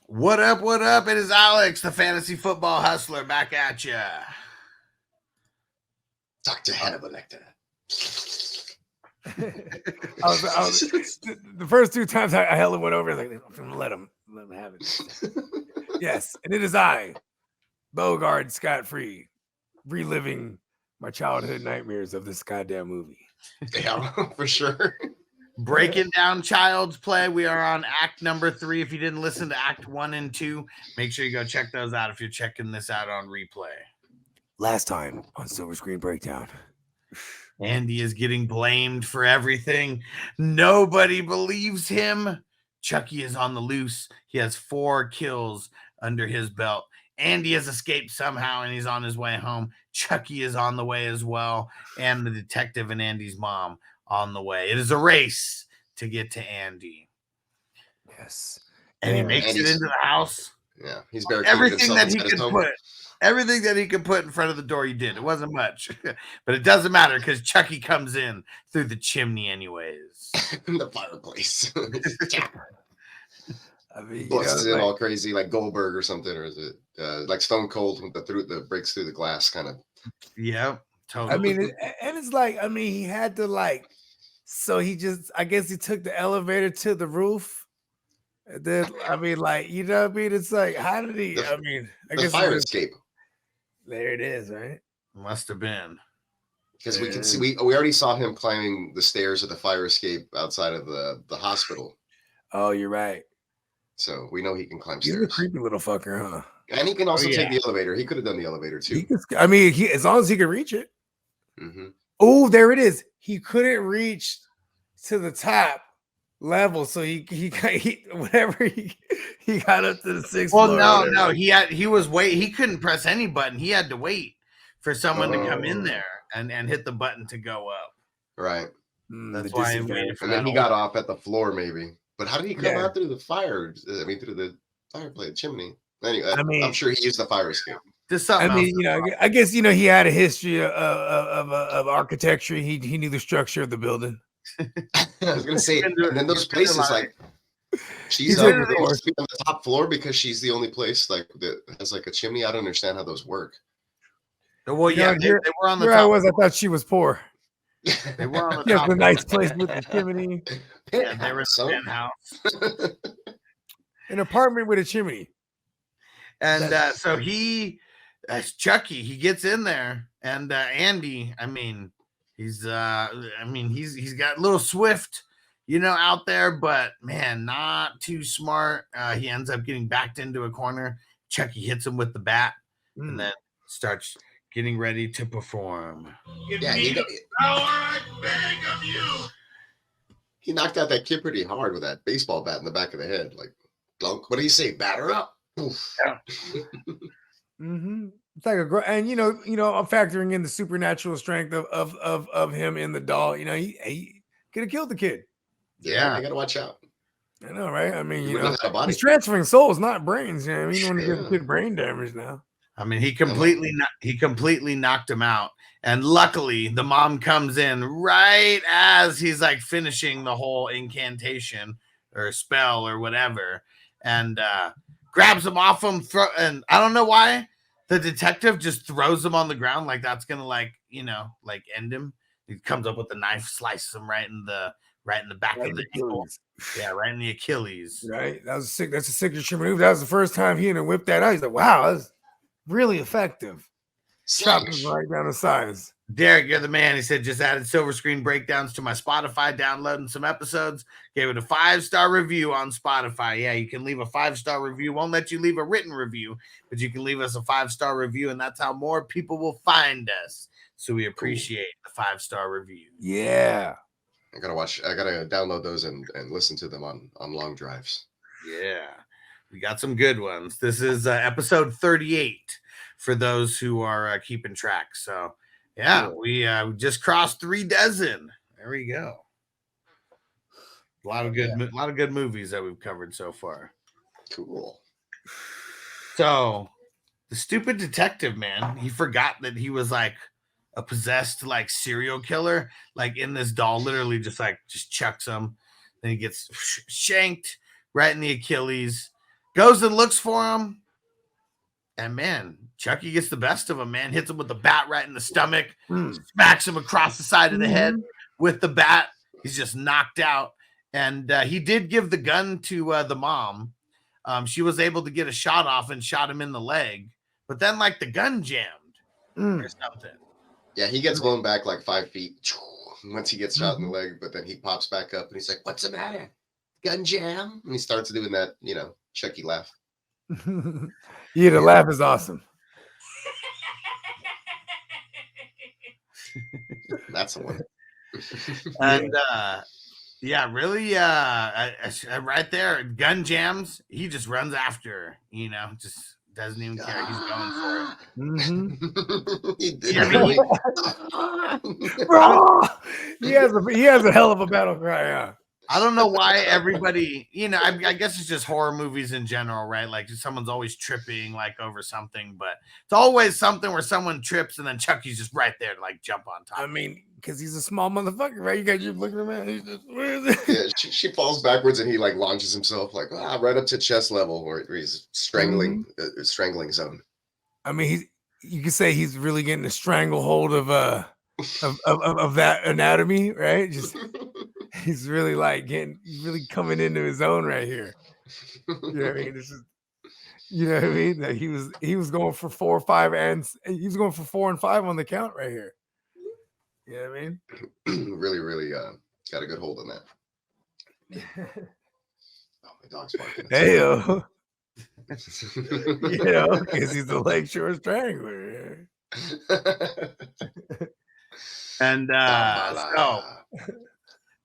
What up? What up? It is Alex, the fantasy football hustler, back at you. Dr. Hannibal Lecter. The first two times I held it went over, like, I'm gonna let him have it. Yes, and it is I, Bogard, scot-free, reliving my childhood nightmares of this goddamn movie. Yeah, for sure. Breaking down Child's Play. We are on act number 3. If you didn't listen to act 1 and 2, make sure you go check those out if you're checking this out on replay. Last time on Silver Screen Breakdown, Andy is getting blamed for everything. Nobody believes him. Chucky is on the loose. He has 4 kills under his belt. Andy has escaped somehow, and he's on his way home. Chucky is on the way as well, and the detective and Andy's mom on the way. It is a race to get to Andy. yes, And he makes it into the house. Yeah, he's everything that he could put. Everything that he could put in front of the door, he did. It wasn't much, but it doesn't matter because Chucky comes in through the chimney anyways. The fireplace. I mean, busts in all crazy like Goldberg or something, or is it like Stone Cold with the breaks through the glass kind of? Yeah, totally. I mean, it's like, I mean, he had to so he just, I guess he took the elevator to the roof. And then, I mean, you know what I mean? It's like, how did he? I guess fire escape. There it is, right? Must have been. Because we can see we already saw him climbing the stairs of the fire escape outside of the hospital. Oh, you're right. So we know he can climb He's stairs. a creepy little fucker, huh? And he can also take the elevator. He could have done the elevator too. As long as he could reach it. Mm-hmm. Oh, there it is. He couldn't reach to the top level, so he got up to the 6th floor. Well, no, he couldn't press any button. He had to wait for someone to come in there and hit the button to go up. Right. That's why he waited for and that. Then he got off at the floor, maybe. But how did he come out through the fire? Through the fireplace chimney. Anyway, I'm sure he used the fire escape. I guess he had a history of architecture. He knew the structure of the building. I was gonna say, and then those places she's on the top floor because she's the only place that has a chimney. I don't understand how those work. Well, they were on the top. I thought she was poor. They were on the top. The nice place with the chimney. Yeah, they were in the penthouse. An apartment with a chimney. And so Chucky, he gets in there, and Andy, he's got a little swift, out there, but man, not too smart. He ends up getting backed into a corner. Chucky hits him with the bat, and then starts getting ready to perform. I beg of you. He knocked out that kid pretty hard with that baseball bat in the back of the head. Like, dunk. What do you say? Batter up. Yeah. Mm-hmm. It's like and I'm factoring in the supernatural strength of him in the doll. He could have killed the kid. Yeah, I gotta watch out. I know, right? He's transferring souls, not brains. You know what I mean? You want to give the kid brain damage now. He completely knocked him out. And luckily, the mom comes in right as he's finishing the whole incantation or spell or whatever, and grabs him off him. And I don't know why the detective just throws him on the ground like that's gonna end him. He comes up with the knife, slices him right in the back of the Achilles. Yeah, right in the Achilles. Right. That's a signature move. That was the first time he whipped that out. He's like, wow, that's really effective. Chopped him right down the sides. Derek, you're the man. He said, just added Silver Screen Breakdowns to my Spotify, downloading some episodes. Gave it a 5-star review on Spotify. Yeah, you can leave a 5-star review. Won't let you leave a written review, but you can leave us a 5-star review, and that's how more people will find us. So we appreciate the 5-star review. Yeah. I gotta download those and listen to them on long drives. Yeah. We got some good ones. This is episode 38 for those who are keeping track. So, yeah, we just crossed 3 dozen. There we go. A lot of good movies that we've covered so far. Cool. So, the stupid detective, man, he forgot that he was a possessed serial killer, in this doll, literally just chucks him. Then he gets shanked right in the Achilles. Goes and looks for him. And man, Chucky gets the best of him, man. Hits him with the bat right in the stomach. Smacks him across the side of the head with the bat. He's just knocked out. And he did give the gun to the mom. She was able to get a shot off and shot him in the leg. But then, like, the gun jammed or something. Yeah, he gets blown back like 5 feet once he gets shot in the leg. But then he pops back up and he's like, "What's the matter? Gun jam?" And he starts doing that, Chucky laugh. Yeah, the laugh is awesome. That's the one. And yeah, really, right there, gun jams. He just runs after, just doesn't even care. He's going for it. He did. Bro, he has a hell of a battle cry. Yeah. I don't know why everybody, I guess it's just horror movies in general, right? Like someone's always tripping like over something, but it's always something where someone trips and then Chucky's just right there to like jump on top. I mean, because he's a small motherfucker, right? You guys just looking at him, he's just, where is it? Yeah, she falls backwards and he like launches himself like right up to chest level where he's strangling zone. I mean, you could say he's really getting a stranglehold of that anatomy, right? Just he's really really coming into his own right here. You know what I mean? That he was going for 4 or 5 and he was going for 4 and 5 on the count right here. You know what I mean? Really, really got a good hold on that. Oh, my dog's barking. Hey-o. Because he's a Lakeshore Strangler. And so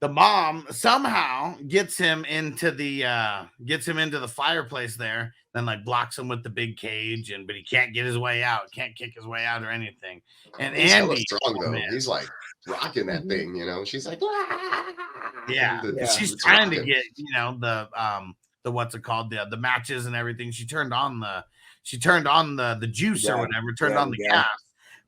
the mom somehow gets him into the fireplace there, then like blocks him with the big cage, but he can't get his way out, can't kick his way out or anything. And he's Andy, strong though. He's like rocking that thing, She's like, she's trying to get the what's it called, the matches and everything. She turned on the juice or whatever, turned on the gas,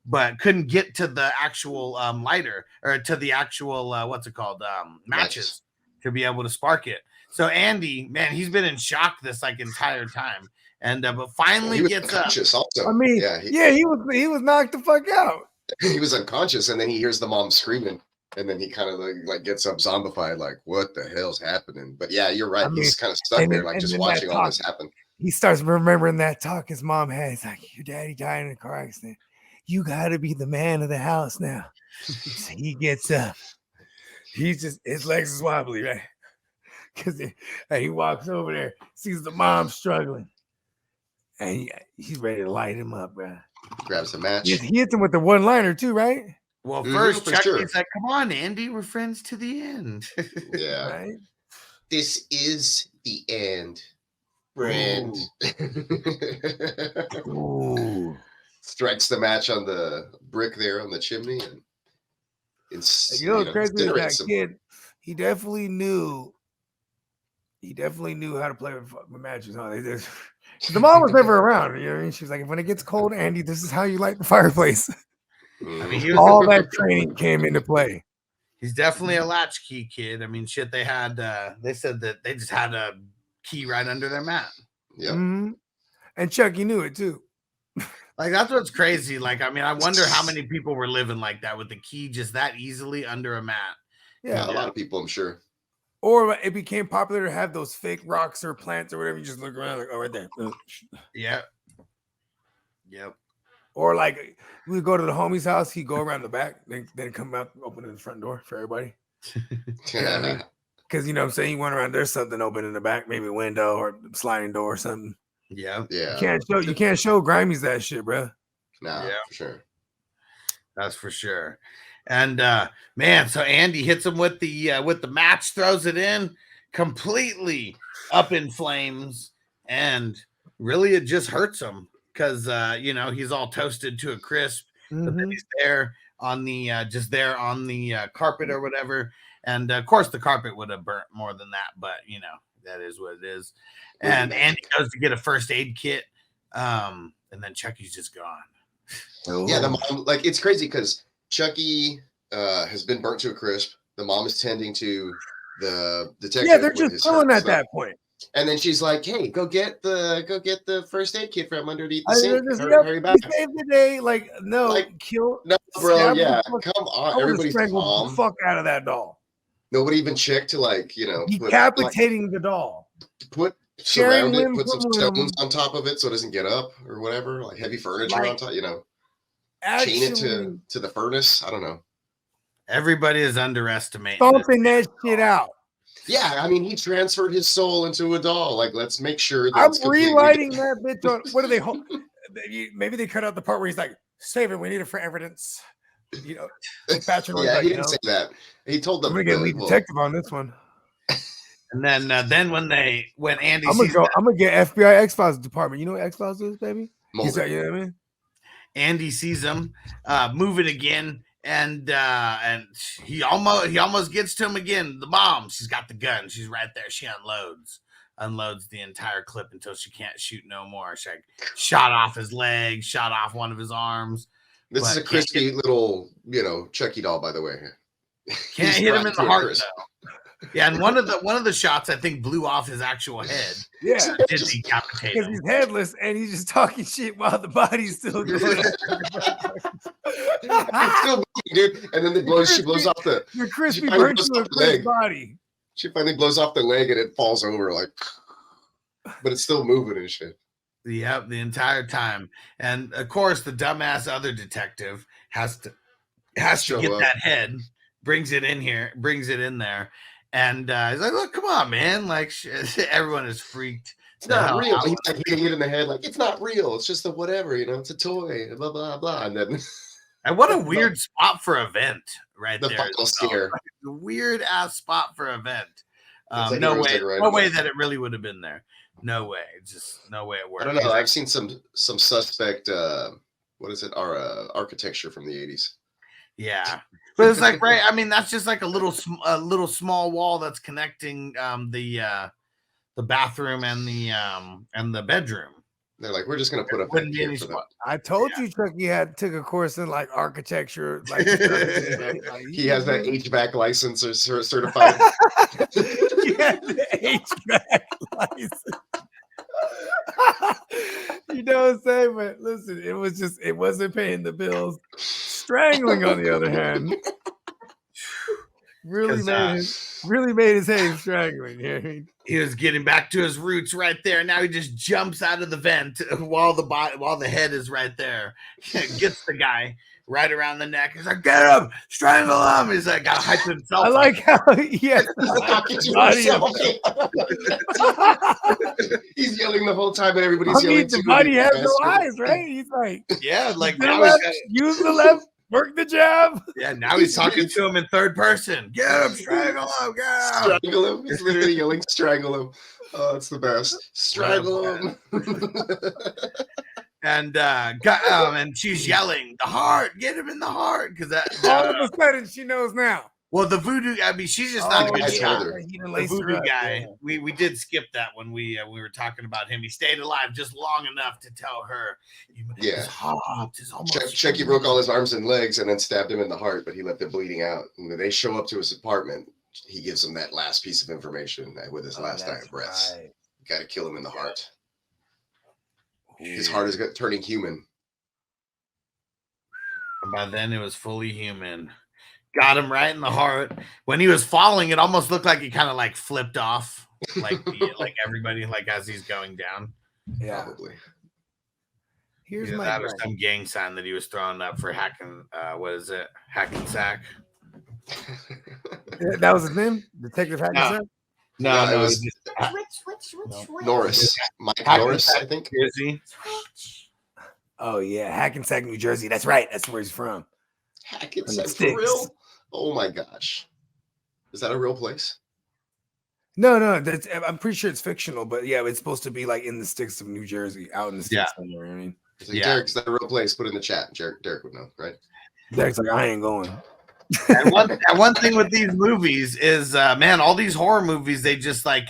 but couldn't get to the actual lighter or to the actual what's it called, matches to be able to spark it. So Andy, man, he's been in shock this like entire time, and but finally he gets unconscious. Also, I mean, he was knocked the fuck out. He was unconscious, and then he hears the mom screaming, and then he kind of like gets up zombified, like, what the hell's happening? But yeah, you're right. He's kind of stuck there, like just watching all this happen. He starts remembering that talk his mom had. He's like, your daddy died in a car accident. You got to be the man of the house now. So he gets up. His legs is wobbly, right? Because he walks over there, sees the mom struggling, and he's ready to light him up, bro. Grabs the match. He hits him with the one-liner too, right? Well, first Chucky's like, "Come on, Andy, we're friends to the end." Yeah. Right? This is the end, friend. Ooh. Strikes the match on the brick there on the chimney, and it's crazy that kid. He definitely knew how to play with matches. Huh? The mom was never around. You know what I mean? She was like, when it gets cold, Andy, this is how you light the fireplace. I mean, all that training came into play. He's definitely a latchkey kid. I mean, shit, they said that they just had a key right under their mat. Yeah. Mm-hmm. And Chucky knew it too. Like, that's what's crazy. Like, I mean, I wonder how many people were living like that with the key just that easily under a mat. Yeah, a lot of people, I'm sure. Or it became popular to have those fake rocks or plants or whatever. You just look around like, oh, right there. Yeah. Yep. Or like we go to the homie's house, he'd go around the back, then come out, open the front door for everybody. Because you know what I'm saying, you went around, there's something open in the back, maybe a window or sliding door or something. Yeah. Yeah. You can't show Grimey's that shit, bro. No, for sure. That's for sure. And man, so Andy hits him with the match, throws it in, completely up in flames, and really it just hurts him because he's all toasted to a crisp. But then he's there on the carpet or whatever, and of course the carpet would have burnt more than that, but that is what it is. And Andy goes to get a first aid kit, and then Chucky's just gone. Oh. Yeah, the mom, like, it's crazy because Chucky has been burnt to a crisp. The mom is tending to the detective. Yeah, they're just chilling at that point. And then she's like, "Hey, go get the first aid kit from underneath the sink. Hurry back." Save the day. Like, no, Like, kill. No, bro. Yeah, Fuck, come on. I would have Everybody's strangled calm. the fuck out of that doll. Nobody even checked to Decapitating the doll. Surround it, put some stones on top of it so it doesn't get up or whatever, like heavy furniture on top, chain it to the furnace. I don't know. Everybody is underestimating. Stomping that shit out. Yeah, I mean, he transferred his soul into a doll. Like, let's make sure that I'm relighting that bitch on. What do they hold? Maybe they cut out the part where he's like, "Save it. We need it for evidence." Patrick. Yeah, he didn't say that. He told them. I'm gonna get lead detective on this one. And then when Andy, I'm gonna get FBI X-Files department. You know what X-Files is, baby? He's like, you know what I mean? Andy sees him moving again. And he almost gets to him again. The mom, she's got the gun. She's right there. She unloads the entire clip until she can't shoot no more. She shot off his leg, shot off one of his arms. This is a crispy little, Chucky doll, by the way. Can't hit him in the heart though. Yeah, and one of the shots I think blew off his actual head. Yeah, just decapitate because he's headless and he's just talking shit while the body's still going. It's still moving, dude. And then she blows off the crispy version of his body. She finally blows off the leg and it falls over but it's still moving and shit. Yep, the entire time. And of course, the dumbass other detective has to get that head, brings it in there. And he's like, "Look, come on, man!" Like everyone is freaked. It's not real. He's like hitting it in the head, like it's not real. It's just a whatever, it's a toy. Blah blah blah. And then, and what a weird spot for a vent, right the there. Final scare. Weird ass spot for a vent. Like no way that it really would have been there. No way. Just no way it worked. I don't know. I've seen some suspect. What is it? Our architecture from the 80s. Yeah. But it's like, right, I mean, that's just like a little small wall that's connecting the bathroom and the bedroom. They're like, we're just gonna put up. I told you, Chucky took a course in like architecture. Like, he has that HVAC license or certified. He has the HVAC license. You know what I'm saying? But listen, it wasn't paying the bills. Strangling, on the other hand, really made his hay strangling. He was getting back to his roots right there. Now he just jumps out of the vent while the head is right there. Gets the guy right around the neck. He's like, "Get him, strangle him." He's like, got to hype himself. I like how he's talking to himself. He's yelling the whole time, and everybody's yelling. The body has no eyes, right? He's like, yeah, like use the left. Work the jab. Yeah, now he's talking to him in third person. Get him, strangle him, yeah. Strangle him. He's literally yelling, strangle him. Oh, that's the best. Strangle him. And she's yelling, "The heart, get him in the heart," because all of a sudden she knows now. Well, the voodoo, I mean, she's just not a good shot. The voodoo guy, yeah. We did skip that when we were talking about him. He stayed alive just long enough to tell her. His heart is almost. Chucky broke all his arms and legs and then stabbed him in the heart, but he left it bleeding out. And when they show up to his apartment, he gives them that last piece of information with his last dying breaths. Right. You got to kill him in the heart. Yeah. His heart is turning human. And by then, it was fully human. Got him right in the heart. When he was falling, it almost looked like he kind of like flipped off, like everybody, like as he's going down. Yeah, probably. Here's that was some gang sign that he was throwing up for hacking. What is it? Hackensack. That was his name, Detective Hackensack. No, it was Norris. Mike Norris, I think. Oh yeah, Hackensack, New Jersey. That's right. That's where he's from. Hackensack for real? Oh my gosh. Is that a real place? No, I'm pretty sure it's fictional, but yeah, it's supposed to be like in the sticks of New Jersey, out in the sticks somewhere. I mean, Derek, is that a real place? Put it in the chat. Derek would know, right? Derek's like, I ain't going. And one thing with these movies is, man, all these horror movies, they just like,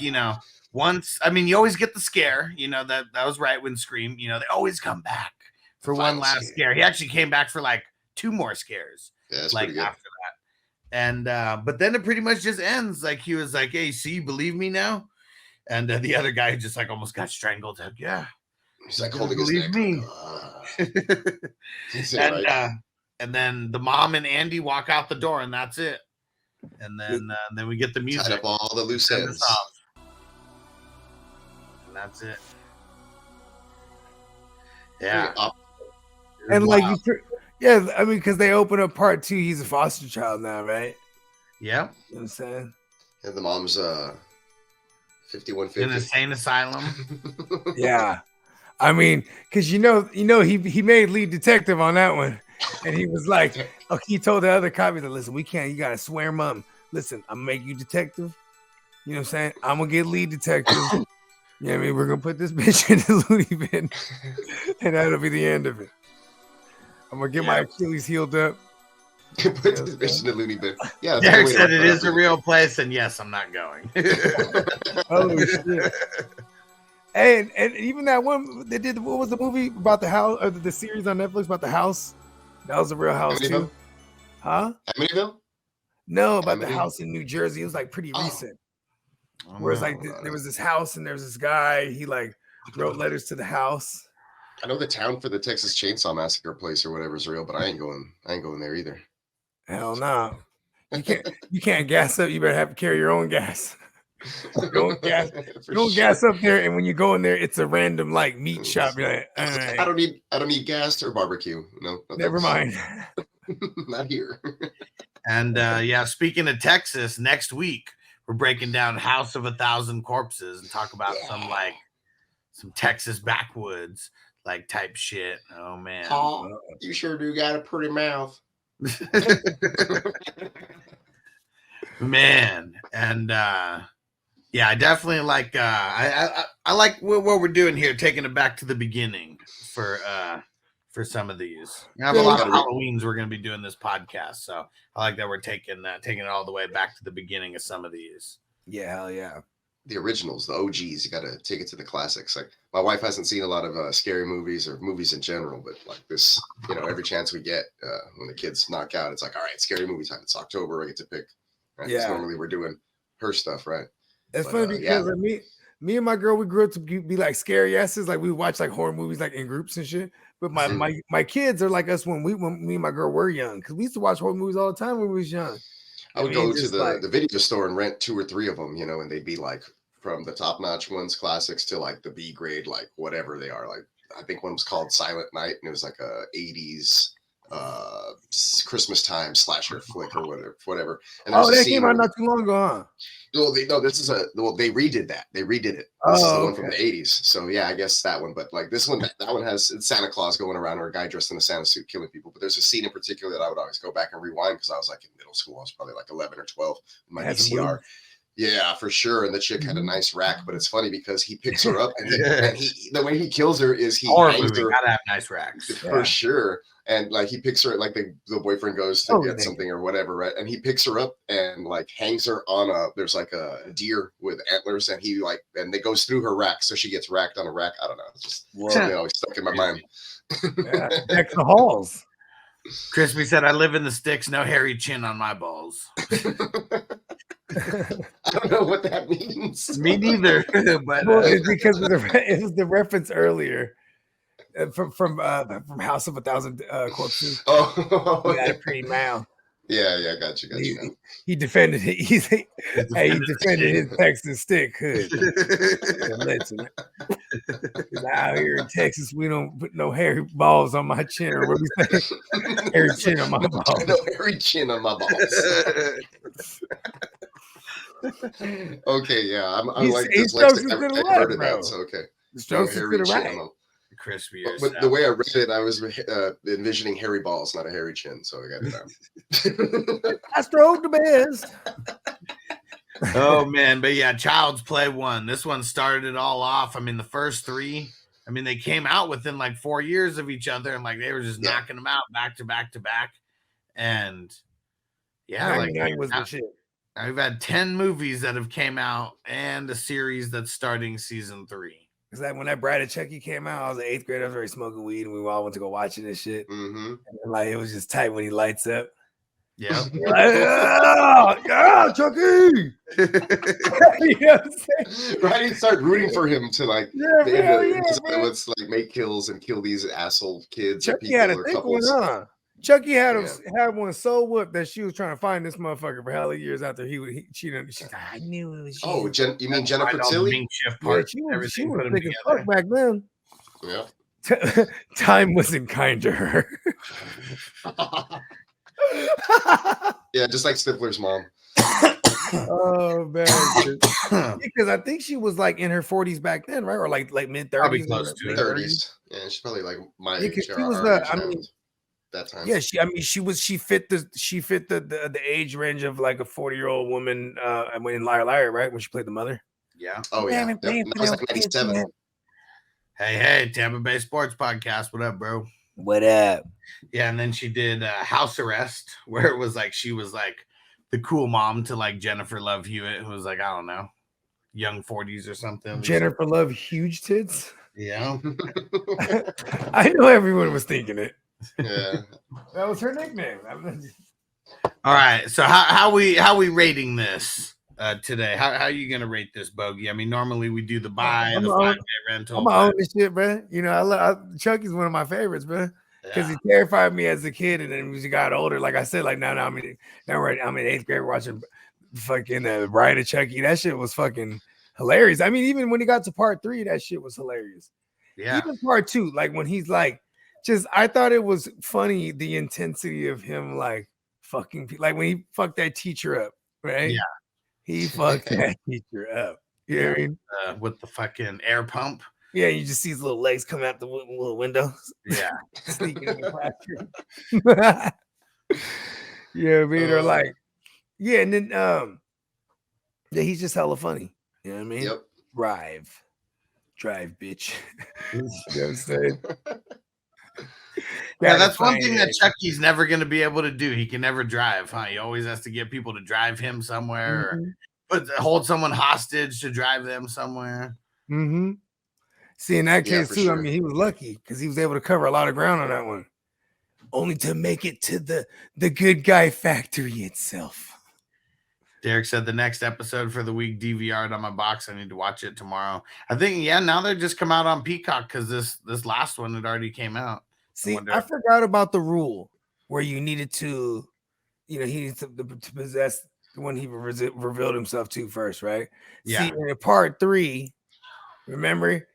once, I mean, you always get the scare, that was right when Scream, they always come back for one last scare. He actually came back for like 2 more scares, like after that. And but then it pretty much just ends. Like he was like, "Hey, see, you believe me now?" And the other guy just like almost got strangled. Like, yeah, he's like holding his neck. Me. Like, and then the mom and Andy walk out the door, and that's it. And then we get the music. Tied up all the loose ends. And that's it. Yeah. And like, yeah, I mean, because they open up part 2, he's a foster child now, right? Yeah. You know what I'm saying? And the mom's 5150 in an insane asylum. Yeah. I mean, because he made lead detective on that one. And he was like, he told the other cop, listen, we can't, you gotta swear, mom. Listen, I'm gonna make you detective. You know what I'm saying? I'm gonna get lead detective. You know what I mean? We're gonna put this bitch in the loony bin. And that'll be the end of it. I'm gonna get my Achilles healed up. Put this bitch in the loony bin. Yeah, Derek said it is a real place, and yes, I'm not going. Holy shit. And even that one they did, what was the movie about the house, or the series on Netflix about the house? That was a real house too. Huh? Amityville? No, about the house in New Jersey. It was like pretty recent. Where it's like there was this house and there was this guy, he like wrote letters to the house. I know the town for the Texas Chainsaw Massacre place or whatever is real, but I ain't going there either. Hell no. You can't gas up, you better have to carry your own gas. Don't gas up there, and when you go in there, it's a random like meat shop. You're like, all right. I don't need gas or barbecue. No never mind. Not here. And speaking of Texas, next week we're breaking down House of 1,000 Corpses and talk about some Texas backwoods like type shit. Oh man, you sure do got a pretty mouth. Man, and I definitely like I like what we're doing here, taking it back to the beginning for some of these. I have a lot of Halloweens we're going to be doing this podcast, so I like that we're taking it all the way back to the beginning of some of these. Yeah, hell yeah. The originals, the OGs, you got to take it to the classics. Like my wife hasn't seen a lot of scary movies or movies in general, but like this, every chance we get when the kids knock out, it's like, all right, scary movie time. It's October, I get to pick. Right? Yeah. Normally we're doing her stuff, right? It's funny because me and my girl, we grew up to be like scary asses. Like we watch like horror movies like in groups and shit. But my kids are like us when me and my girl were young, because we used to watch horror movies all the time when we was young. I would go to the video store and rent 2 or 3 of them, and they'd be like from the top notch ones, classics, to like the B grade, like whatever they are. Like I think one was called Silent Night, and it was like a 80s Christmas time slasher flick or whatever. And that came out not too long ago, huh? Well, they redid that. They redid it. This is the one from the 80s. So yeah, I guess that one. But like this one, that one has Santa Claus going around, or a guy dressed in a Santa suit killing people. But there's a scene in particular that I would always go back and rewind, because I was like in middle school. I was probably like 11 or 12 in my VCR. Yeah, for sure. And the chick had a nice rack, but it's funny because he picks her up, and the way he kills her is he hangs her. Gotta have nice racks for sure. And like he picks her, like the boyfriend goes to get something or whatever, right? And he picks her up and like hangs her on there's like a deer with antlers, and and it goes through her rack, so she gets racked on a rack. I don't know, it's just something always stuck in my mind. Deck the halls. Crispy said, "I live in the sticks, no hairy chin on my balls." I don't know what that means. Me neither. But it's because it was the reference earlier from House of 1,000 Corpses. He had a pretty mouth. Yeah, got you. He defended it. He defended his Texas stick hood. Listen, out here in Texas, we don't put no hairy balls on my chin, or what we say, hairy chin on my balls. No hairy chin on my balls. Okay, yeah, I'm like dyslexic. I've heard of that. So okay, strokes to the right. Crispy. But the way I read it, I was envisioning hairy balls, not a hairy chin. So I got it down. I strode the best. Oh man, but yeah, Child's Play 1. This one started it all off. I mean, the first 3. I mean, they came out within like 4 years of each other, and like they were just knocking them out back to back to back. And yeah, like was the shit. I've had 10 movies that have came out and a series that's starting season 3. Because like when that Bride of Chucky came out, I was in 8th grade. I was already smoking weed, and we all went to go watching this shit. Mm-hmm. And like it was just tight when he lights up. Yeah. Yeah, Chucky. You know what I'm saying? Right, he'd start rooting for him to like let's like make kills and kill these asshole kids or Chucky had people a or thick one, couples. huh? Chucky had one so whooped that she was trying to find this motherfucker for hella years after she's like, I knew it was you. Oh, you mean Jennifer Tilly? Yeah, she was thick as fuck back then. Yeah. Time wasn't kind to her. Yeah, just like Stifler's mom. Oh man, because I think she was like in her 40s back then, right? Or like mid 30s, close to 30s. Yeah, she's probably like my age. She was that time. Yeah, she fit the age range of like a 40-year-old woman in Liar Liar, right? When she played the mother. Yeah. Oh yeah. That was like 97. Hey, Tampa Bay Sports Podcast. What up, bro? What up? Yeah, and then she did House Arrest, where it was like she was like the cool mom to like Jennifer Love Hewitt, who was like, I don't know, young 40s or something. Jennifer Love Huge Tits? Yeah. I know everyone was thinking it. Yeah. That was her nickname. All right. So how we rating this today? How are you gonna rate this, Bogey? I mean, normally we do the buy, the 5-day rental. I'm own this shit, bro. You know, Chucky's one of my favorites, bro. Because he terrified me as a kid, and then as he got older, like I said, like now I'm in 8th grade watching fucking Bride of Chucky. That shit was fucking hilarious. I mean, even when he got to part 3, that shit was hilarious. Yeah. Even part 2, like when he's like, I thought it was funny the intensity of him like fucking, like when he fucked that teacher up, right? Yeah. He fucked that teacher up. You know what I mean? With the fucking air pump. Yeah, you just see his little legs come out the little window. Yeah. Sneaking in the classroom. Yeah, I mean, or like, yeah, and then yeah, he's just hella funny. You know what I mean? Yep. Drive, bitch. You know what I'm saying? Yeah, that's one thing that Chucky's never going to be able to do. He can never drive, huh? He always has to get people to drive him somewhere, or hold someone hostage to drive them somewhere. Mm-hmm. See, in that case too, I mean, he was lucky because he was able to cover a lot of ground on that one, only to make it to the good guy factory itself. Derek said the next episode for the week DVR'd on my box. I need to watch it tomorrow. I think, now they just come out on Peacock because this last one had already came out. See, I forgot about the rule where you needed to, he needed to possess the one he revealed himself to first, right? Yeah. See, in part 3, remember,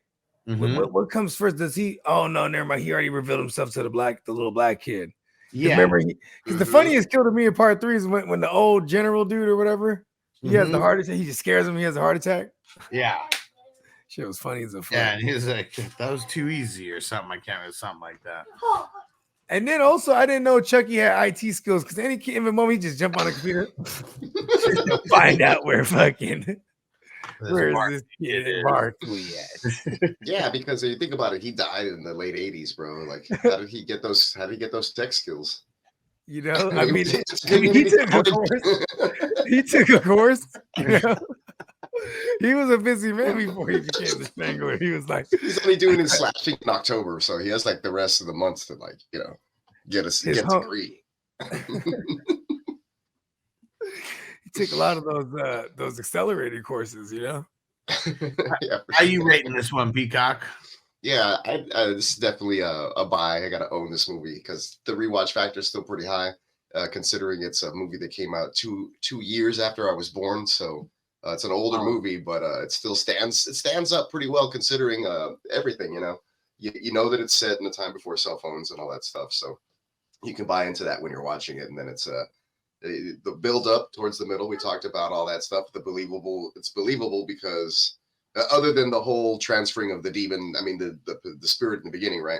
what comes first? Does he? Oh no, never mind. He already revealed himself to the little black kid. Yeah. Remember, because the funniest kill to me in part 3 is when the old general dude or whatever, he has the heart attack. He just scares him. He has a heart attack. Yeah. Shit was funny as a fuck. Yeah, and he's like, that was too easy or something. I can't remember, something like that. And then also, I didn't know Chucky had IT skills because any kid in the moment he just jump on the computer to find out where fucking where is this kid Barclay at? Yeah, because if you think about it, he died in the late 80s, bro. Like, how did he get those tech skills? You know, I mean, he took a course. He took a course. You know, he was a busy man before he became the Strangler. He was like, he's only doing his slashing in October, so he has like the rest of the months to like, get a degree. He took a lot of those accelerated courses, Yeah, how you rating this one, Peacock? Yeah, this is definitely a buy. I gotta own this movie because the rewatch factor is still pretty high, considering it's a movie that came out two years after I was born. So it's an older movie, but it still stands up pretty well considering everything. You know that it's set in the time before cell phones and all that stuff, so you can buy into that when you're watching it. And then it's the build up towards the middle. We talked about all that stuff. It's believable because other than the whole transferring of the demon, I mean the spirit in the beginning, right?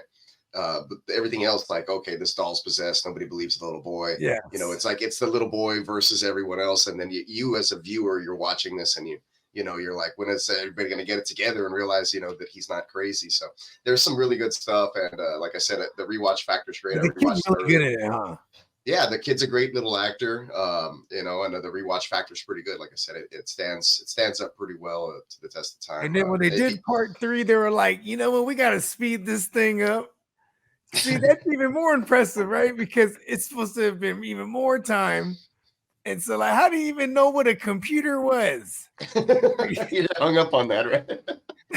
But everything else, like, okay, this doll's possessed. Nobody believes the little boy. Yeah. It's like it's the little boy versus everyone else. And then you as a viewer, you're watching this and you're like, when is everybody going to get it together and realize, that he's not crazy. So there's some really good stuff. And like I said, the rewatch factor's great. The kid's really good at it, huh? Yeah, the kid's a great little actor. And the rewatch factor's pretty good. Like I said, it stands up pretty well to the test of time. And then when they did part 3, they were like, when we got to speed this thing up. See, that's even more impressive, right? Because it's supposed to have been even more time. And so, like, how do you even know what a computer was? You hung up on that, right?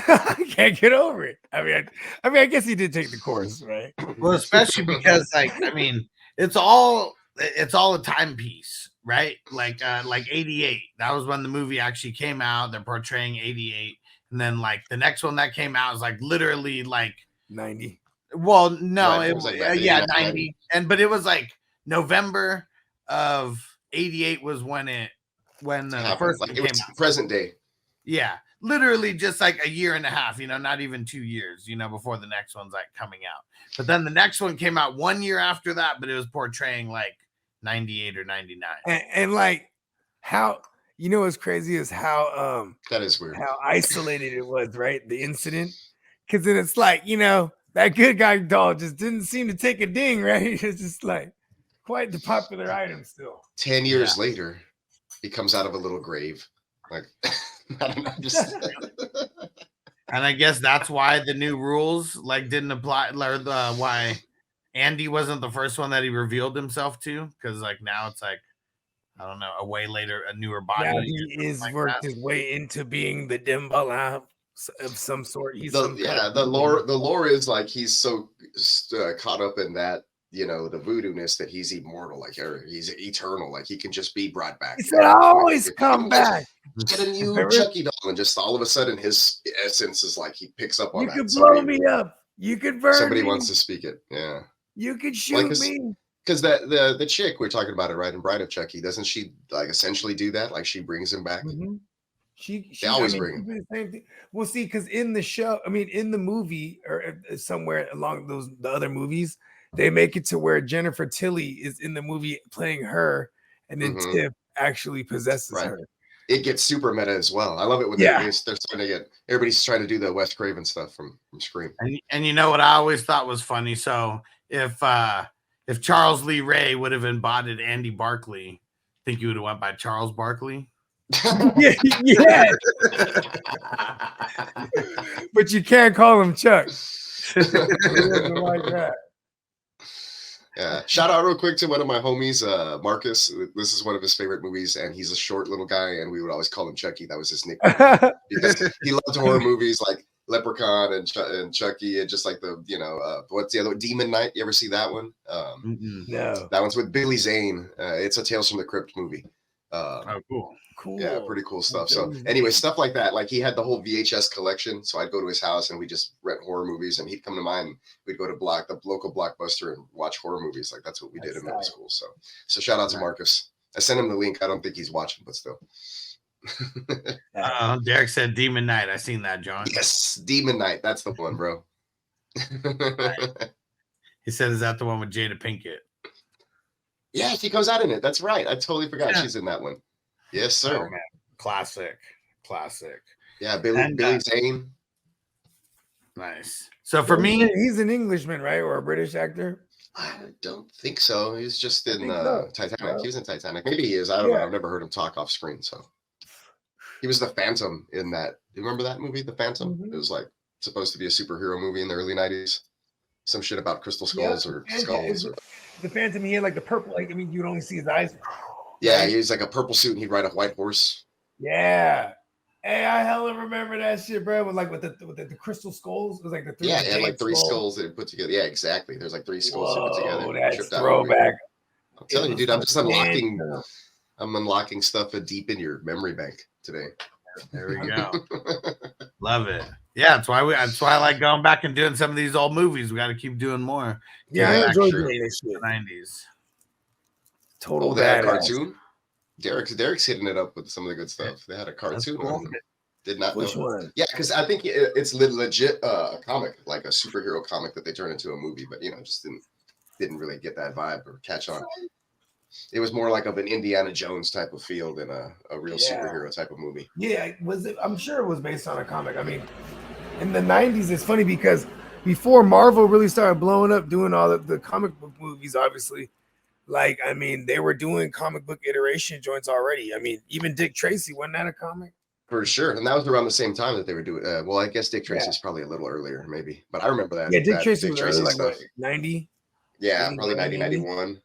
I can't get over it. I mean, I guess he did take the course, right? Well, especially because, like, I mean, it's all a timepiece, right? Like 88. That was when the movie actually came out. They're portraying 88, and then like the next one that came out is like literally like 90. Well, no, Right, it it was was like like yeah, 90. but it was like November of 88 was when the first like one it came was out. present day. Yeah, literally just like a year and a half, not even 2 years, before the next one's like coming out. But then the next one came out 1 year after that, but it was portraying like 98 or 99. And like how what's crazy is how That is weird. how isolated it was, right? The incident. Because then it's like, that good guy doll just didn't seem to take a ding, right? It's just like quite the popular item still. 10 years later, he comes out of a little grave. Like, I don't know. Just... And I guess that's why the new rules like didn't apply, or why Andy wasn't the first one that he revealed himself to, because like now it's like, I don't know, a way later, a newer body. Yeah, he is like worked his way into being the Dimbala of some sort. He's the lore is like he's so caught up in that, the voodoo-ness that he's immortal, like he's eternal, like he can just be brought back. He said, "I always come back." Get a new Chucky doll, and just all of a sudden his essence is like he picks up on you that. You could blow me up. You could burn somebody me. Wants to speak it. Yeah. You could shoot me. Because the chick we're talking about it, right, in Bride of Chucky, doesn't she like essentially do that? Like she brings him back. Mm-hmm. They always bring him. The same thing. Well, see, because in the show, in the movie or somewhere along the other movies, they make it to where Jennifer Tilly is in the movie playing her, and then Tip actually possesses her. It gets super meta as well. I love it when they're starting to get, everybody's trying to do the Wes Craven stuff from Scream. And you know what I always thought was funny? So if Charles Lee Ray would have embodied Andy Barclay, think you would have went by Charles Barkley? Yeah. But you can't call him Chuck. Like that. Yeah. Shout out real quick to one of my homies, Marcus. This is one of his favorite movies, and he's a short little guy, and we would always call him Chucky. That was his nickname because he loved horror movies like Leprechaun and Chucky, and just like the what's the other one? Demon Knight. You ever see that one? No. That one's with Billy Zane. It's a Tales from the Crypt movie. Oh, cool. Yeah, pretty cool stuff. So anyway, stuff like that. Like he had the whole VHS collection. So I'd go to his house and we just rent horror movies, and he'd come to mine. We'd go to the local Blockbuster and watch horror movies. Like that's what we did in middle school. So shout out to Marcus. I sent him the link. I don't think he's watching, but still. Derek said Demon Knight. I seen that, John. Yes, Demon Knight. That's the one, bro. He said, "Is that the one with Jada Pinkett?" Yeah, she comes out in it. That's right. I totally forgot she's in that one. Yes, sir. Oh, man. Classic. Yeah, Billy Zane. Nice. So for me, he's an Englishman, right, or a British actor? I don't think so. He's just in Titanic. He was in Titanic. Maybe he is. I don't know. I've never heard him talk off screen. So he was the Phantom in that. Do you remember that movie, The Phantom? It was like supposed to be a superhero movie in the early 90s. Some shit about crystal skulls or skulls. The Phantom, he had like the purple, you'd only see his eyes. Yeah, he was like a purple suit and he'd ride a white horse. Yeah. Hey, I hella remember that shit, bro. With the crystal skulls. It was like the three. Yeah, it had like three skulls that put together. Yeah, exactly. There's like three skulls that put together. That's throwback. I'm telling you, dude, I'm just unlocking stuff deep in your memory bank today. There we go. Love it. Yeah, that's why I like going back and doing some of these old movies. We got to keep doing more. Yeah, I enjoy doing this shit. 90s. Total that cartoon. Derek's hitting it up with some of the good stuff. They had a cartoon on it. Did not know. Which one? Yeah, because I think it's legit a comic, like a superhero comic that they turned into a movie, but just didn't really get that vibe or catch on. It was more like of an Indiana Jones type of feel than a real superhero type of movie. Yeah, I'm sure it was based on a comic. I mean, in the 90s, it's funny because before Marvel really started blowing up, doing all the comic book movies, obviously, they were doing comic book iteration joints already. I mean, even Dick Tracy, wasn't that a comic? For sure. And that was around the same time that they were doing well, I guess Dick Tracy's probably a little earlier, maybe. But I remember that. Yeah, Dick Tracy Dick was Tracy early, like stuff. what, 90? Yeah, probably 90, 91.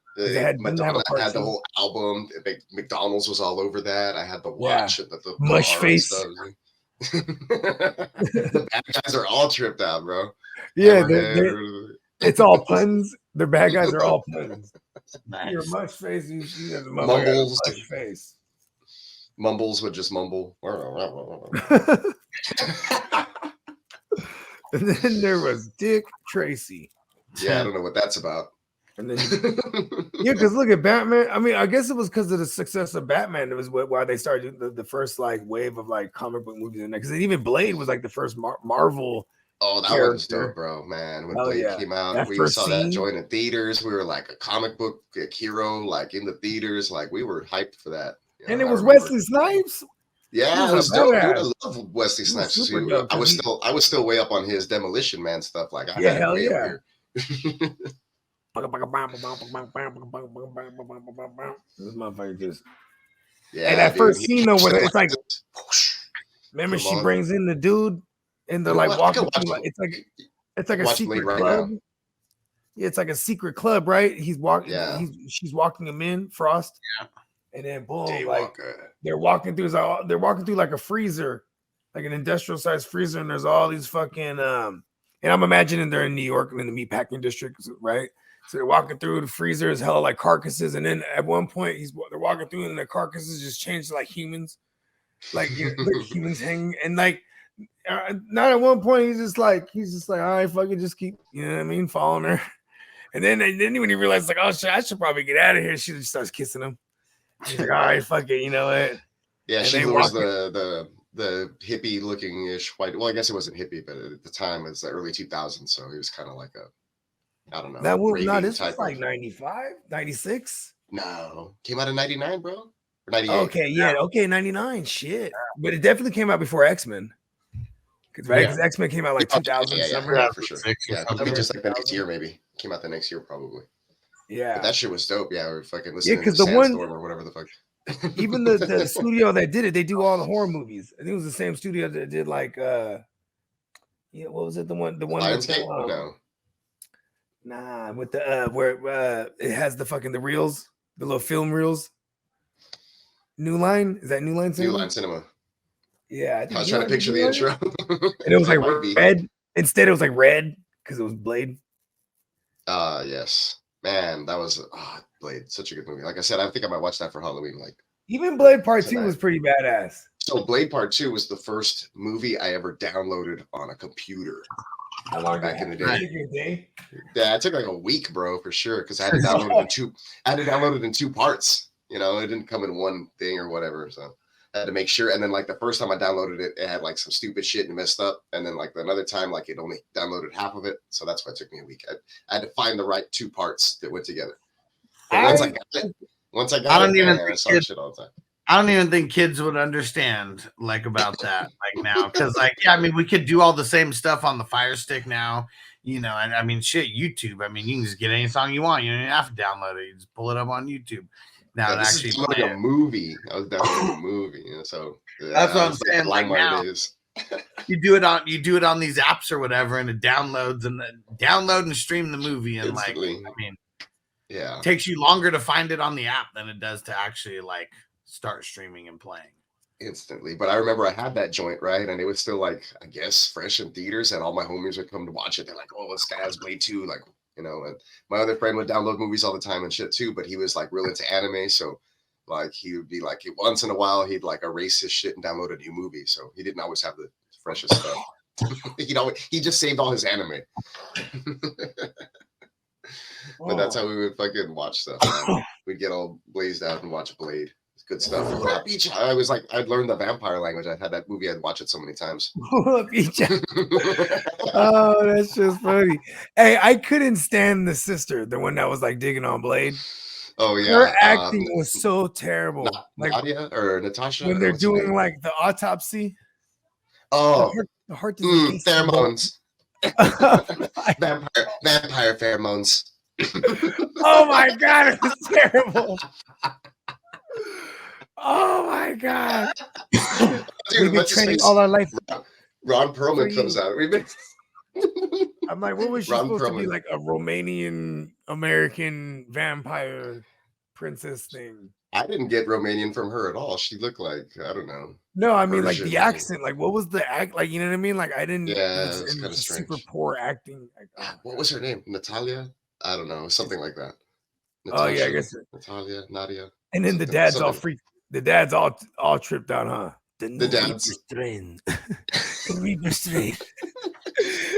Madonna had the whole album. McDonald's was all over that. I had the watch and the Mush face. Stuff. The bad guys are all tripped out, bro. Yeah, it's all puns. The bad guys are all puns. Nice. You're mush face. You have the Mumbles. Mush face. Mumbles would just mumble. And then there was Dick Tracy. Yeah, I don't know what that's about. And then yeah, because look at Batman. I mean, I guess it was because of the success of Batman. It was why they started the first like wave of like comic book movies. And because even Blade was like the first Marvel. Oh, that was dope, bro, man. When Blade came out, we saw that joint in theaters. We were like a comic book hero, like in the theaters. Like we were hyped for that. And it was Wesley Snipes. Yeah, it was dope, dude. I love Wesley Snipes too. I was still way up on his Demolition Man stuff. Like I had it way up here. This motherfucker just yeah. And that first scene though, where it's like, remember she brings in the dude and they're like walking through, like, it's like a secret club. Yeah, it's like a secret club, right? He's walking. Yeah. She's walking him in, Frost. Yeah. And then boom, like they're walking through like a freezer, like an industrial sized freezer, and there's all these fucking and I'm imagining they're in New York in the meatpacking district, right? So they're walking through the freezer, is hella like carcasses, and then at one point they're walking through and the carcasses just change to like humans, like, like humans hanging, and like not at one point he's just like all right, fucking just keep, you know what I mean, following her, and then when he realizes like, oh shit, I should probably get out of here, she just starts kissing him. He's like, all right, fuck it, you know what? Yeah, she was the hippie looking ish white. Well, I guess it wasn't hippie, but at the time it was the early 2000s, so he was kind of like a, I don't know. That was not. This was like 95, 96. No, came out in 99, bro. Or 98. Okay, yeah, okay, 99. Shit, but it definitely came out before X-Men. Because X-Men came out like 2000. Yeah, for sure. Yeah, just like the next year, maybe came out the next year, probably. Yeah, but that shit was dope. Yeah, we're fucking listening. Yeah, because to the one or whatever the fuck. Even the studio that did it, they do all the horror movies. I think it was the same studio that did like what was it? The one Lionsgate? No. Nah, with the where it has the fucking the reels, the little film reels. New Line? Is that New Line Cinema? New Line Cinema. Yeah, I was trying to picture the intro. And it was like red. Instead, it was like red because it was Blade. Yes. Man, that was Blade, such a good movie. Like I said, I think I might watch that for Halloween. Like even Blade Part 2 was pretty badass. So Blade Part 2 was the first movie I ever downloaded on a computer. How long back in the day? Yeah, it took like a week, bro, for sure. Because I had to download it in two parts. You know, it didn't come in one thing or whatever. So I had to make sure. And then like the first time I downloaded it, it had like some stupid shit and messed up. And then like another time, like it only downloaded half of it. So that's why it took me a week. I had to find the right two parts that went together. Once I got it, I saw shit all the time. I don't even think kids would understand like about that like now, because like I mean we could do all the same stuff on the Fire Stick now, you know, and I mean shit, YouTube. I mean you can just get any song you want. You don't even have to download it. You just pull it up on YouTube. Now this actually is like a movie. I was downloading a movie, you know, so that's what I'm saying. Like now, you do it on these apps or whatever, and it downloads and download and stream the movie, and instantly. Like I mean, yeah, it takes you longer to find it on the app than it does to actually like start streaming and playing instantly. But I remember I had that joint, right, and it was still like I guess fresh in theaters, and all my homies would come to watch it. They're like, "Oh, this guy has Blade 2," like, you know. And my other friend would download movies all the time and shit too, but he was like real into anime, so like he would be like once in a while he'd like erase his shit and download a new movie, so he didn't always have the freshest stuff. He just saved all his anime. But that's how we would fucking watch stuff. We'd get all blazed out and watch Blade. It's good stuff. I was like, I'd learned the vampire language. I had that movie. I'd watch it so many times. Oh, that's just funny. Hey, I couldn't stand the sister, the one that was like digging on Blade. Oh yeah, her acting was so terrible. Like Nadia or Natasha when they're doing like the autopsy. Oh, the heart pheromones. Vampire pheromones. Oh my god, it was terrible. Oh my god. We've been training all our life. Ron Perlman comes out. I'm like, what was she supposed to be like a Romanian American vampire princess thing? I didn't get Romanian from her at all. She looked like, I don't know. No, I mean, like the accent. Like, what was the act? Like, you know what I mean? Like, I didn't. Yeah, it was kind of strange. Super poor acting. What was her name? Natalia? I don't know. Something like that. Natasha, oh yeah, I guess Natalia, Nadia. And then the dad's all freaked. The dad's all tripped out, huh? The dad's strain. Reaper strain.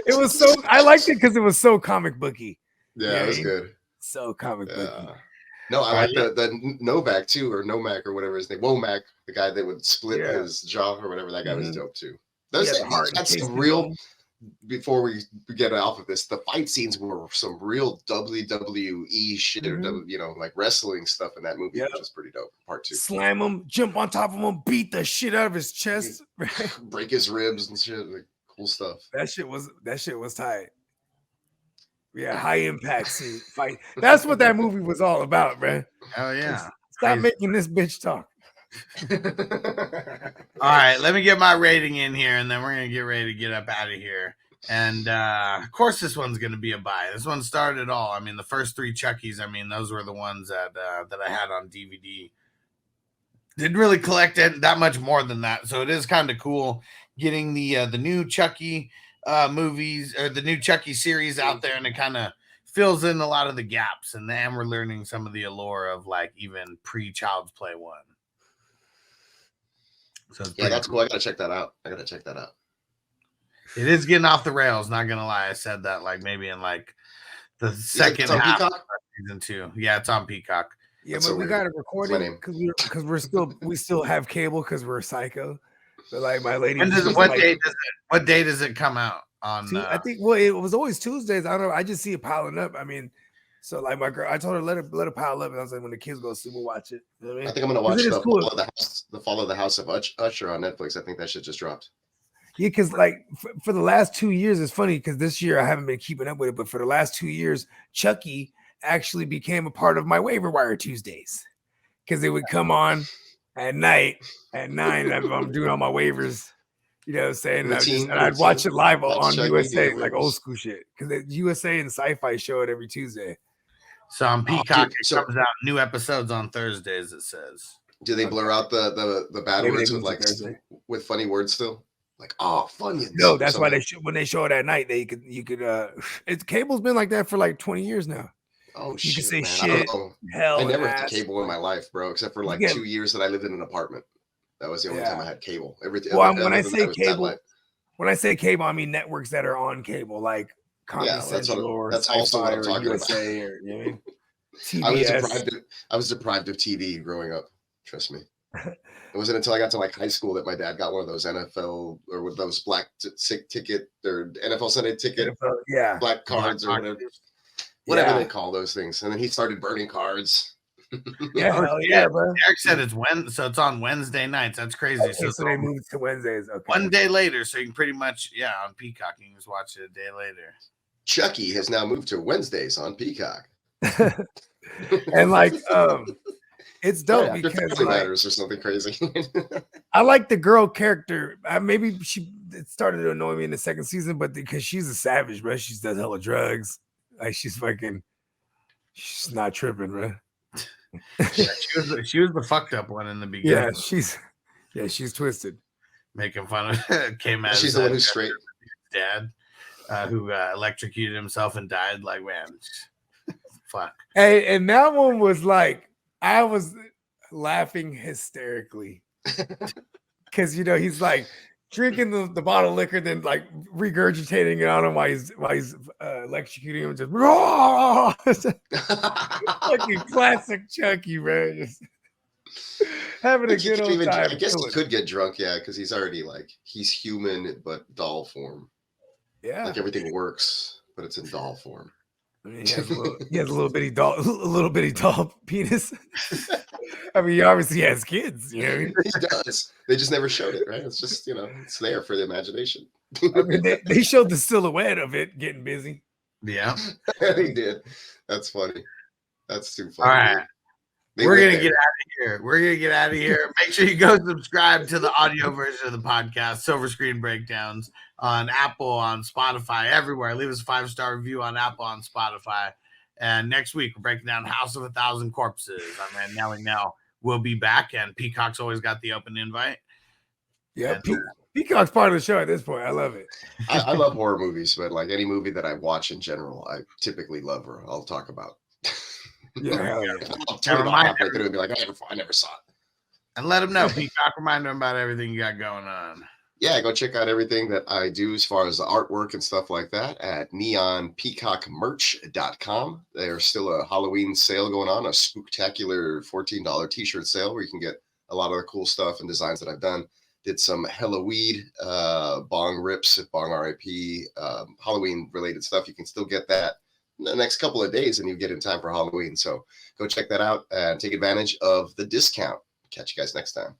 It was so. I liked it because it was so comic booky. Yeah, it was good. So comic booky. No, I like the Novak too, or Nomak or whatever his name. Womack, the guy that would split his jaw or whatever. That guy was dope too. That's some real. Before we get off of this, the fight scenes were some real WWE shit, or like wrestling stuff in that movie, which is pretty dope. Part 2. Slam him, jump on top of him, beat the shit out of his chest, break his ribs and shit. Like, cool stuff. That shit was tight. Yeah, high impact scene fight. That's what that movie was all about, man. Hell yeah! Stop making this bitch talk. All right, let me get my rating in here, and then we're gonna get ready to get up out of here. And of course, this one's gonna be a buy. This one started it all. I mean, the first 3 Chuckies. I mean, those were the ones that I had on DVD. Didn't really collect it that much more than that, so it is kind of cool getting the new Chucky movies or the new Chucky series out there, and it kind of fills in a lot of the gaps. And then we're learning some of the allure of like even pre-Child's Play 1. So yeah, that's cool. I gotta check that out. It is getting off the rails. Not gonna lie, I said that like maybe in like the second half of season 2. Yeah, it's on Peacock. Yeah, but we got to record it because we still have cable because we're psycho. But like my lady, what day does it come out on? I think it was always Tuesdays. I don't know. I just see it piling up. I mean. So like my girl, I told her let her pile up, and I was like, when the kids go sleep, we'll watch it. You know what I mean? I think I'm gonna watch the Follow the House of Usher on Netflix. I think that shit just dropped. Yeah, because like for the last 2 years, it's funny because this year I haven't been keeping up with it, but for the last 2 years, Chucky actually became a part of my waiver wire Tuesdays because it would come on at night at 9. I'm doing all my waivers. You know what I'm saying? And I'd watch it live on USA, like old school shit, because USA and Sci-Fi show it every Tuesday. So on Peacock, it comes out new episodes on Thursdays. It says. Do they blur out the bad words with funny words still? Like, oh, funny. No, that's why when they show it at night, you could. It's cable's been like that for like 20 years now. Oh, you can say man. shit. Hell, I never had cable in my life, bro, except for like 2 years that I lived in an apartment. That was the only time I had cable. When I say cable, I mean networks that are on cable, like. That's also what I'm talking USA about. Or, you know what I mean? I was deprived of TV growing up. Trust me. It wasn't until I got to like high school that my dad got one of those NFL or with those black ticket or NFL Sunday ticket, black cards or whatever they call those things. And then he started burning cards. Hell bro. Eric said it's it's on Wednesday nights. That's crazy. Okay, so they moved to Wednesdays. Okay. One day later, so you can pretty much on Peacock. You can just watch it a day later. Chucky has now moved to Wednesdays on Peacock. And like it's dope because matters or something crazy. I like the girl character. Maybe it started to annoy me in the second season, but because she's a savage, bro. She does hella drugs. Like she's not tripping, bro. She was the fucked up one in the beginning. She's twisted. Making fun of K-Man. She's the one who's straight. Dad, who electrocuted himself and died. Like, man, fuck. Hey, and that one was like, I was laughing hysterically because he's like drinking the bottle of liquor, then like regurgitating it on him while he's electrocuting him. Just fucking classic Chucky, man. Just having a good old time. I guess he could get drunk, because he's already he's human but doll form. Yeah, like everything works, but it's in doll form. I mean, he has a little bitty doll penis. I mean, he obviously has kids. You know, he does. They just never showed it, right? It's just it's there for the imagination. I mean, they showed the silhouette of it getting busy. Yeah, they did. That's funny. That's too funny. All right. We're going to get out of here. We're going to get out of here. Make sure you go subscribe to the audio version of the podcast, Silver Screen Breakdowns, on Apple, on Spotify, everywhere. Leave us a 5-star review on Apple, on Spotify. And next week, we're breaking down House of 1,000 Corpses. I'm man Nelly Nell. We'll be back, and Peacock's always got the open invite. Yeah, Peacock's part of the show at this point. I love it. I love horror movies, but like any movie that I watch in general, I typically love or I'll talk about. Yeah, hell yeah. I'll turn it off halfway through and be like, I never saw it. And let them know. Peacock, remind them about everything you got going on. Yeah, go check out everything that I do as far as the artwork and stuff like that at neonpeacockmerch.com. There's still a Halloween sale going on, a spooktacular $14 t-shirt sale where you can get a lot of the cool stuff and designs that I've done. Did some Halloween bong rips, bong RIP, Halloween related stuff. You can still get that in the next couple of days and you get in time for Halloween. So go check that out and take advantage of the discount. Catch you guys next time.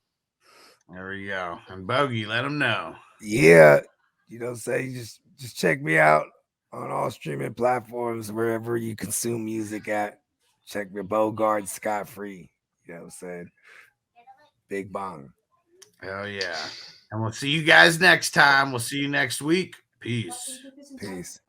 There we go. And Bogey, let them know. Yeah. You know, just check me out on all streaming platforms, wherever you consume music at. Check me, Bogard, Scott Free. You know what I'm saying? Big bong. Hell yeah. And we'll see you guys next time. We'll see you next week. Peace. Peace.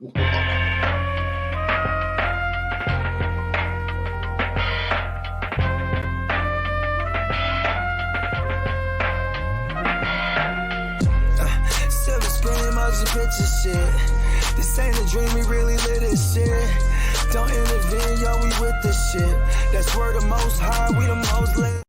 Picture shit. This ain't a dream, we really live this shit. Don't intervene, yo, we with this shit. That's where the most high, we the most lit.